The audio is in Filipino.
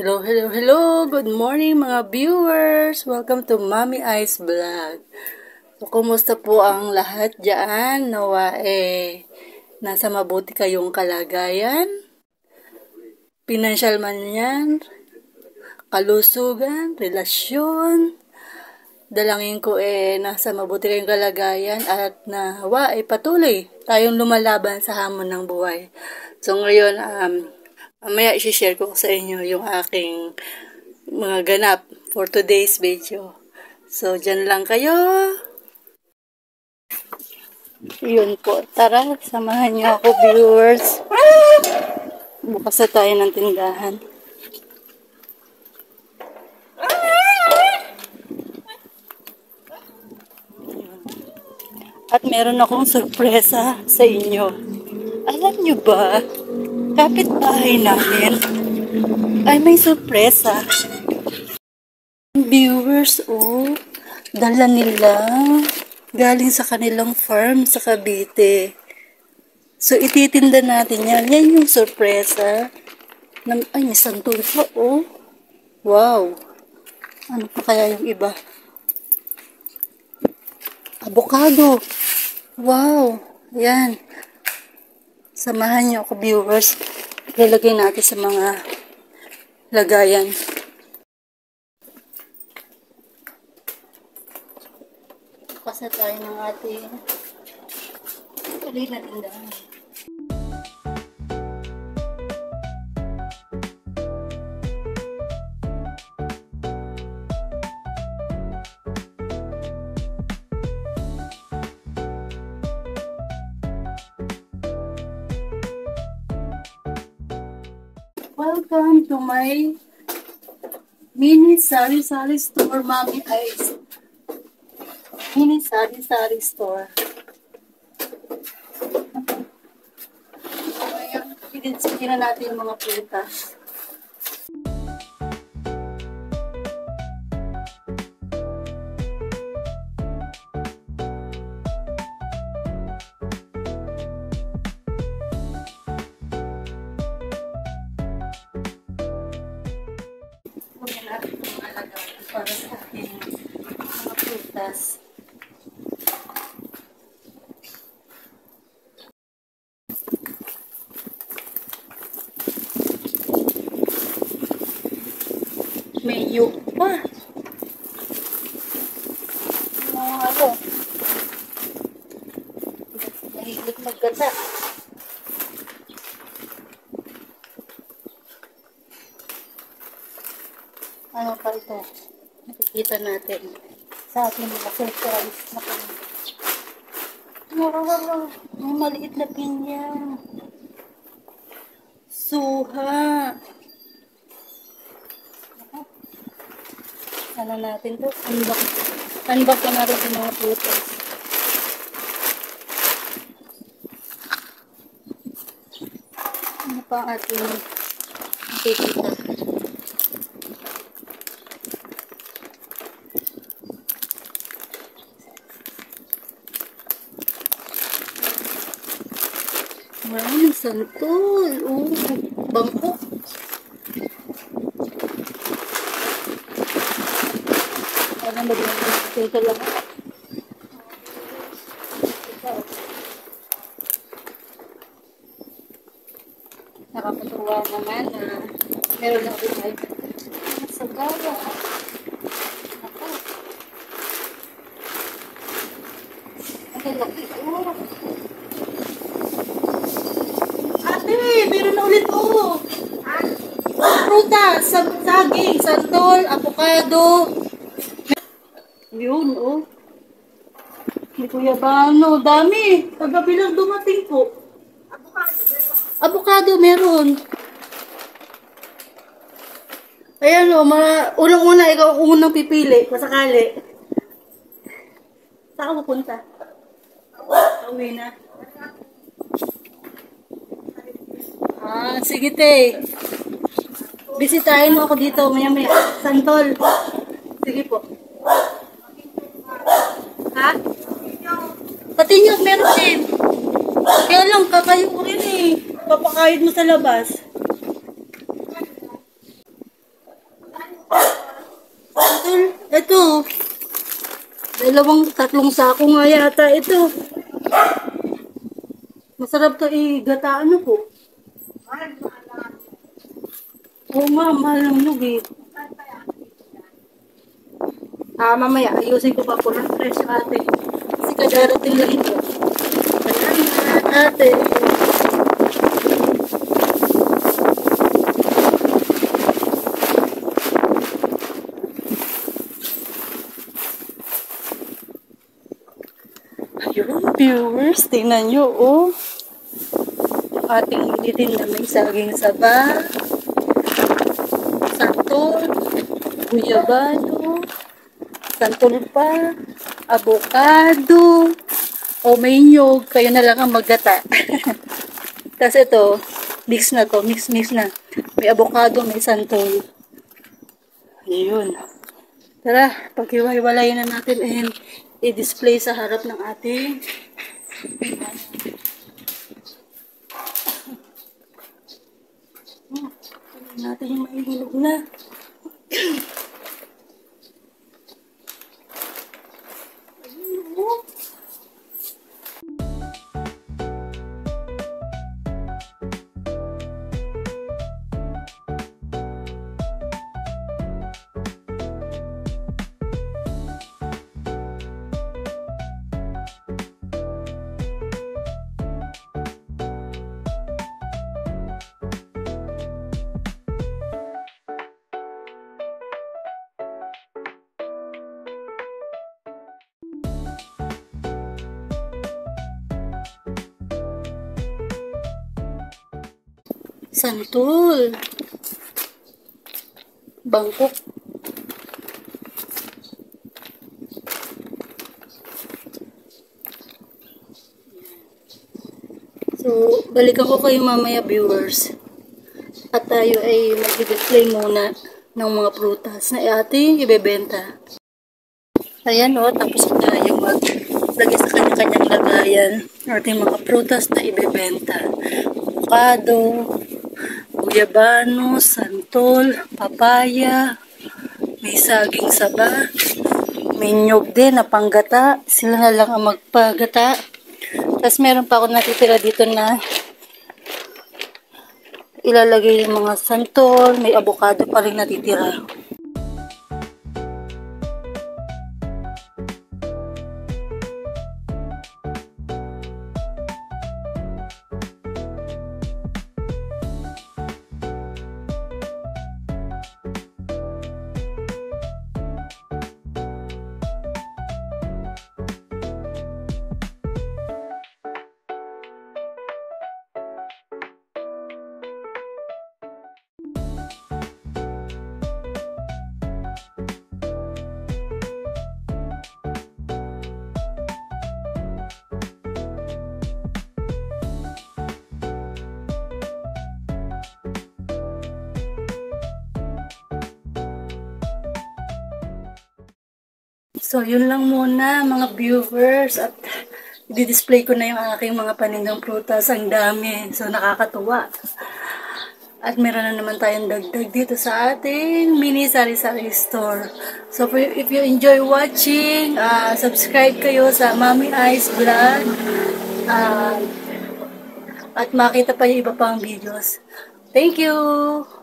Hello, hello, hello! Good morning mga viewers! Welcome to Mommy Eyes Vlog. So, kumusta po ang lahat dyan? Nawa nasa mabuti kayong kalagayan? Financial man yan, kalusugan, relasyon. Dalangin ko nasa mabuti kayong kalagayan at nawa patuloy tayong lumalaban sa hamon ng buhay. So ngayon, mamaya i-share ko sa inyo yung aking mga ganap for today's video. So, dyan lang kayo. Yun po. Tara, samahan niyo ako, viewers. Bukas na tayo ng tindahan. At meron akong sorpresa sa inyo. Alam niyo ba, kapitbahay namin ay may sorpresa. Viewers, dala nila galing sa kanilang farm sa Cavite. So, ititinda natin yan. Yan yung sorpresa. Ay, may santol pa, Wow. Ano pa kaya yung iba? Avocado. Wow. Yan. Samahan niyo ako, viewers. Ilalagay natin sa mga lagayan. Bukas na tayo ng ating tuloy na tindahan. Welcome to my mini sari-sari store, Mommy Eyes. Mini sari-sari store. Ngayon, pinitsiki na natin yung mga prutas. Kunin natin yung alagaan para sa ating mga prutas. May yug pa. Mahilig maggata. Ano pa ito? Nakikita natin sa ating mga surprise na pinya. Wow! May maliit na pinya. Suha! Ano natin to? Unbox na natin yung mga prutas. Ano pa ang ating nakikita? Maraming santol. Bangkok. Ano ba din? Ito lang. Nakapatuwa naman na meron na ulit. Sagara. Ako. Ang laki. Ate, meron na ulit prutas, saging, santol, avocado. Yun, Ni Kuya Bano, dami. Kagabi lang dumating po. Avocado meron. Ayan unang-una, ikaw ang unang pipili, masakali. Saan ka pupunta? Uwi na. Sige te. Bisitahin mo ako dito, maya-maya. Santol. Sige po. Ha? Patinyog, meron din. Kaya lang, kakayo ko rin Papakayod mo sa labas. Tatlong sako nga yata ito. Masarap to igata, ano po? Oo nga, mahal ng nyug eh. Mamaya, ayusin ko pa po ng presyo ate. Kasi kadarating lang ito. Salamat ate. Ayun, viewers, tingnan nyo, oh. Yung ating ititin na may saging saba, santol, guyabano, santol pa, avocado, o may nyog, kayo na lang ang maggata. Tapos ito, mix na to, mix na. May avocado, may santol. Ayun. Tara, paghiwa-hiwalayin na natin and i-display sa harap ng ating natin yung maihilog na. Santol. Bangkok. So, balikan ko kayo mamaya viewers. At tayo ay mag-display muna ng mga prutas na ating ibebenta. Ayan o, tapos tayo maglagay sa kanya-kanyang lagayan ating mga prutas na ibebenta. Avocado, guyabano, santol, papaya, may saging saba, may nyog din na panggata. Sila na lang ang magpagata. Tapos meron pa ako natitira dito na ilalagay yung mga santol, may avocado pa rin natitira. So, yun lang muna mga viewers at i-display ko na yung aking mga panindang prutas. Ang dami. So, nakakatuwa. At meron na naman tayong dagdag dito sa ating mini sari-sari store. So, if you enjoy watching, subscribe kayo sa Mommy Eyes Vlog. At makita pa yung iba pang videos. Thank you!